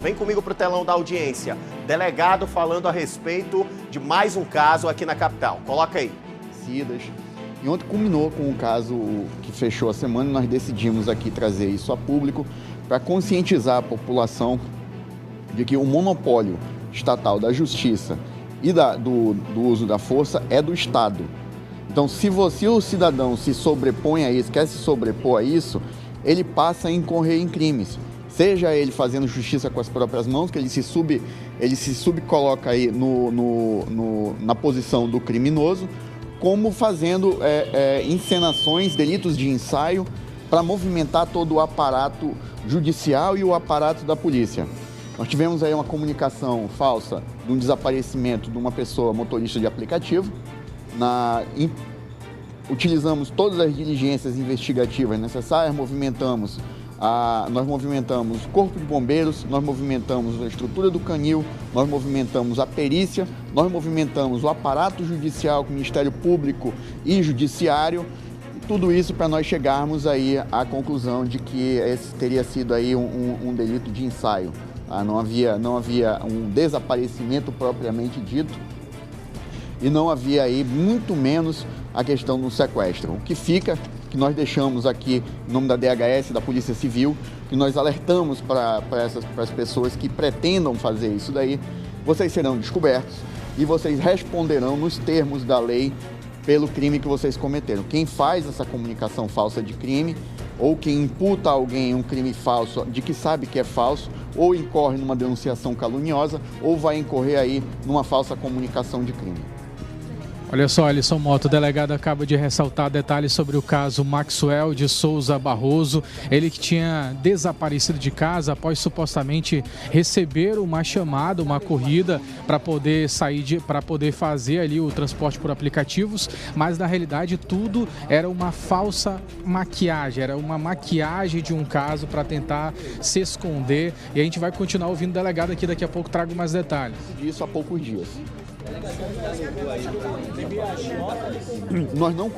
Vem comigo para o telão da audiência. Delegado falando a respeito de mais um caso aqui na capital. Coloca aí. E ontem culminou com um caso que fechou a semana e nós decidimos aqui trazer isso a público para conscientizar a população de que o monopólio estatal da justiça e do uso da força é do Estado. Então, se o cidadão se sobrepõe a isso, quer se sobrepor a isso, ele passa a incorrer em crimes. Seja ele fazendo justiça com as próprias mãos, que ele se subcoloca aí na posição do criminoso, como fazendo encenações, delitos de ensaio, para movimentar todo o aparato judicial e o aparato da polícia. Nós tivemos aí uma comunicação falsa de um desaparecimento de uma pessoa motorista de aplicativo. Utilizamos todas as diligências investigativas necessárias, nós movimentamos o Corpo de Bombeiros, nós movimentamos a estrutura do canil, nós movimentamos a perícia, nós movimentamos o aparato judicial, com o Ministério Público e Judiciário, e tudo isso para nós chegarmos aí à conclusão de que esse teria sido aí um delito de ensaio. Não havia um desaparecimento propriamente dito e não havia aí muito menos a questão do sequestro. O que fica, que nós deixamos aqui em nome da DHS, da Polícia Civil, que nós alertamos para as pessoas que pretendam fazer isso daí, vocês serão descobertos e vocês responderão nos termos da lei pelo crime que vocês cometeram. Quem faz essa comunicação falsa de crime, ou quem imputa a alguém um crime falso de que sabe que é falso, ou incorre numa denunciação caluniosa, ou vai incorrer aí numa falsa comunicação de crime. Olha só, Alisson Mota, o delegado acaba de ressaltar detalhes sobre o caso Maxwell de Souza Barroso. Ele que tinha desaparecido de casa após supostamente receber uma chamada, uma corrida para poder para poder fazer ali o transporte por aplicativos, mas na realidade tudo era uma falsa maquiagem, era uma maquiagem de um caso para tentar se esconder. E a gente vai continuar ouvindo o delegado aqui, daqui a pouco trago mais detalhes. Isso há poucos dias. Nós não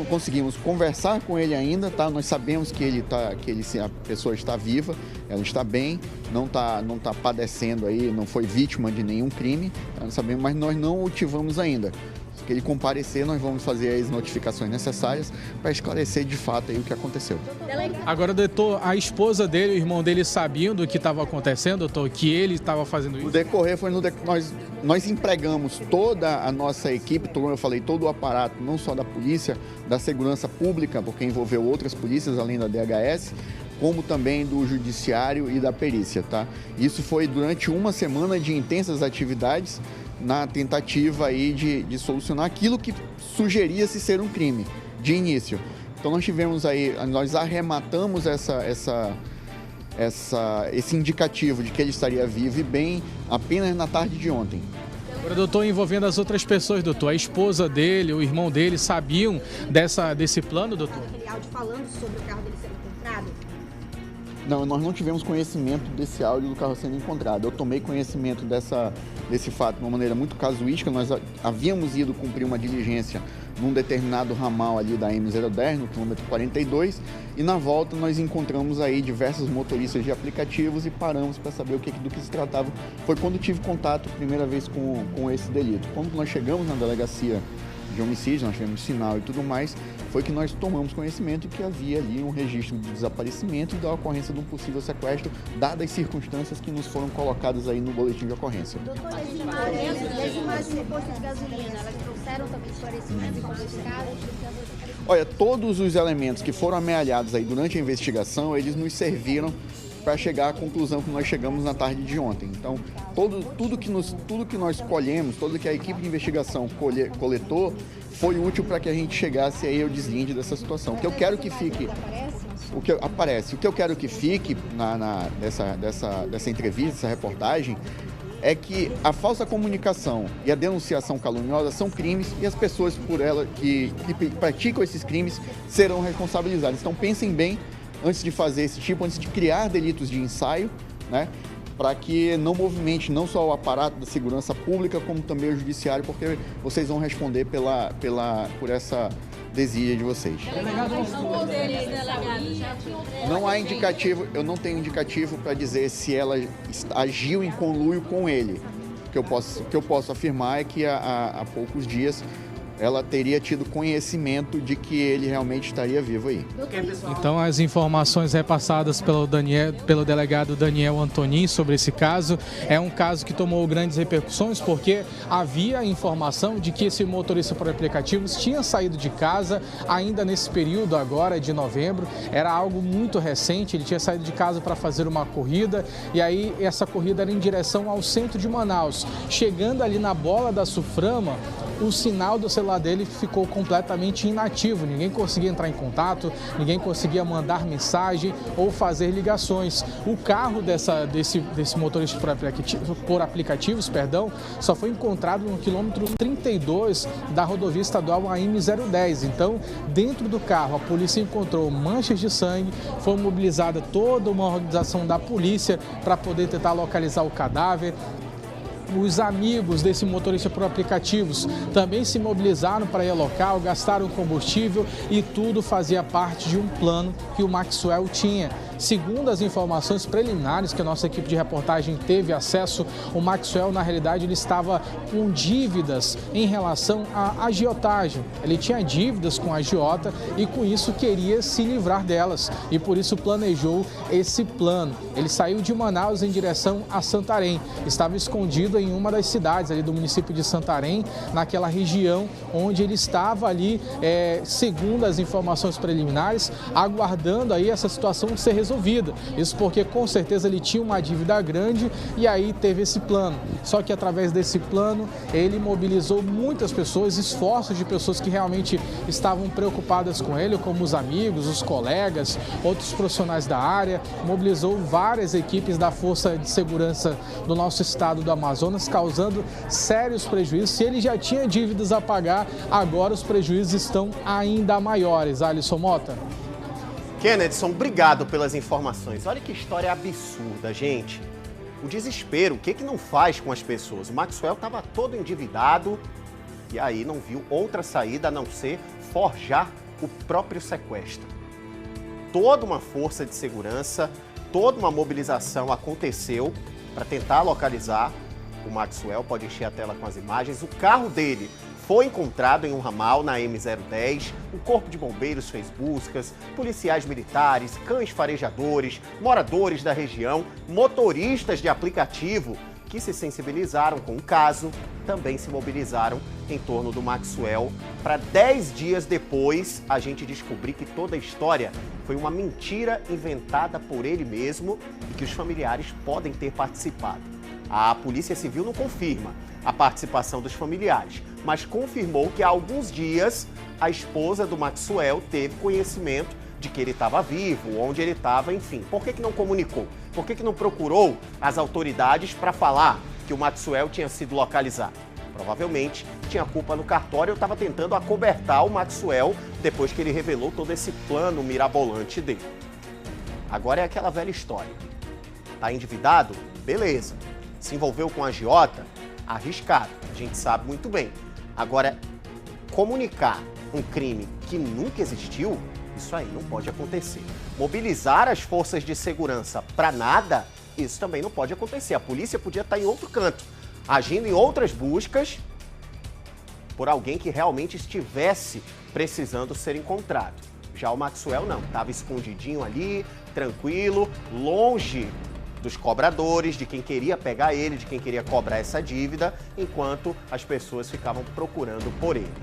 conseguimos conversar com ele ainda, tá? Nós sabemos que a pessoa está viva, ela está bem, não está padecendo aí, não foi vítima de nenhum crime, nós sabemos, mas nós não o tivemos ainda. Se ele comparecer, nós vamos fazer as notificações necessárias para esclarecer de fato aí o que aconteceu. Agora, doutor, a esposa dele, o irmão dele sabiam do que estava acontecendo, doutor, que ele estava fazendo isso? O decorrer foi nós empregamos toda a nossa equipe, como eu falei, todo o aparato, não só da polícia, da segurança pública, porque envolveu outras polícias além da DHS, como também do judiciário e da perícia, tá? Isso foi durante uma semana de intensas atividades, na tentativa aí de solucionar aquilo que sugeria-se ser um crime de início. Então nós arrematamos esse indicativo de que ele estaria vivo e bem apenas na tarde de ontem. Agora, doutor, envolvendo as outras pessoas, doutor, a esposa dele, o irmão dele, sabiam desse plano, doutor? Aquele áudio falando sobre o carro dele ser encontrado? Não, nós não tivemos conhecimento desse áudio do carro sendo encontrado. Eu tomei conhecimento desse fato de uma maneira muito casuística. Nós havíamos ido cumprir uma diligência num determinado ramal ali da M010, no quilômetro 42, e na volta nós encontramos aí diversos motoristas de aplicativos e paramos para saber do que se tratava. Foi quando tive contato primeira vez com esse delito. Quando nós chegamos na delegacia de homicídio, nós tivemos sinal e tudo mais, foi que nós tomamos conhecimento que havia ali um registro de desaparecimento e da ocorrência de um possível sequestro, dadas as circunstâncias que nos foram colocadas aí no boletim de ocorrência. Doutor, as imagens de posto de gasolina, elas trouxeram também esclarecimentos em desse caso? Olha, todos os elementos que foram amealhados aí durante a investigação, eles nos serviram para chegar à conclusão que nós chegamos na tarde de ontem. Então, tudo que nós colhemos, tudo que a equipe de investigação coletou, foi útil para que a gente chegasse aí ao deslinde dessa situação. O que eu quero que fique... O que eu quero que fique dessa entrevista, dessa reportagem, é que a falsa comunicação e a denunciação caluniosa são crimes e as pessoas por ela que praticam esses crimes serão responsabilizadas. Então, pensem bem antes de fazer antes de criar delitos de ensaio, né, para que não movimente não só o aparato da segurança pública, como também o judiciário, porque vocês vão responder por desídia de vocês. Não há indicativo, eu não tenho indicativo para dizer se ela agiu em conluio com ele. O que eu posso afirmar é que há poucos dias ela teria tido conhecimento de que ele realmente estaria vivo aí. Então, as informações repassadas pelo delegado Daniel Antonin sobre esse caso, é um caso que tomou grandes repercussões porque havia informação de que esse motorista por aplicativos tinha saído de casa ainda nesse período agora de novembro. Era algo muito recente, ele tinha saído de casa para fazer uma corrida e aí essa corrida era em direção ao centro de Manaus. Chegando ali na Bola da Suframa, o sinal do celular dele ficou completamente inativo, ninguém conseguia entrar em contato, ninguém conseguia mandar mensagem ou fazer ligações. O carro desse motorista por aplicativos, só foi encontrado no quilômetro 32 da rodovia estadual AM010. Então, dentro do carro, a polícia encontrou manchas de sangue, foi mobilizada toda uma organização da polícia para poder tentar localizar o cadáver. Os amigos desse motorista por aplicativos também se mobilizaram para ir ao local, gastaram combustível e tudo fazia parte de um plano que o Maxwell tinha. Segundo as informações preliminares que a nossa equipe de reportagem teve acesso, o Maxwell, na realidade, ele estava com dívidas em relação à agiotagem. Ele tinha dívidas com a agiota e, com isso, queria se livrar delas e, por isso, planejou esse plano. Ele saiu de Manaus em direção a Santarém. Estava escondido em uma das cidades ali do município de Santarém, naquela região onde ele estava ali, segundo as informações preliminares, aguardando aí essa situação ser resolvida. Isso porque com certeza ele tinha uma dívida grande e aí teve esse plano. Só que através desse plano ele mobilizou muitas pessoas, esforços de pessoas que realmente estavam preocupadas com ele, como os amigos, os colegas, outros profissionais da área, mobilizou várias equipes da Força de Segurança do nosso estado do Amazonas, causando sérios prejuízos. Se ele já tinha dívidas a pagar, agora os prejuízos estão ainda maiores. Alisson Mota. Kennedson, obrigado pelas informações. Olha que história absurda, gente. O desespero, o que não faz com as pessoas? O Maxwell estava todo endividado e aí não viu outra saída a não ser forjar o próprio sequestro. Toda uma força de segurança, toda uma mobilização aconteceu para tentar localizar o Maxwell. Pode encher a tela com as imagens. O carro dele foi encontrado em um ramal na M010, o Corpo de Bombeiros fez buscas, policiais militares, cães farejadores, moradores da região, motoristas de aplicativo que se sensibilizaram com o caso, também se mobilizaram em torno do Maxwell, para 10 dias depois a gente descobrir que toda a história foi uma mentira inventada por ele mesmo e que os familiares podem ter participado. A Polícia Civil não confirma a participação dos familiares, mas confirmou que há alguns dias a esposa do Maxwell teve conhecimento de que ele estava vivo, onde ele estava, enfim. Por que não comunicou? Por que não procurou as autoridades para falar que o Maxwell tinha sido localizado? Provavelmente tinha culpa no cartório, eu estava tentando acobertar o Maxwell depois que ele revelou todo esse plano mirabolante dele. Agora é aquela velha história. Tá endividado? Beleza. Se envolveu com agiota? Arriscado, a gente sabe muito bem. Agora, comunicar um crime que nunca existiu, isso aí não pode acontecer. Mobilizar as forças de segurança para nada, isso também não pode acontecer. A polícia podia estar em outro canto, agindo em outras buscas por alguém que realmente estivesse precisando ser encontrado. Já o Maxwell não, estava escondidinho ali, tranquilo, longe dos cobradores, de quem queria pegar ele, de quem queria cobrar essa dívida, enquanto as pessoas ficavam procurando por ele.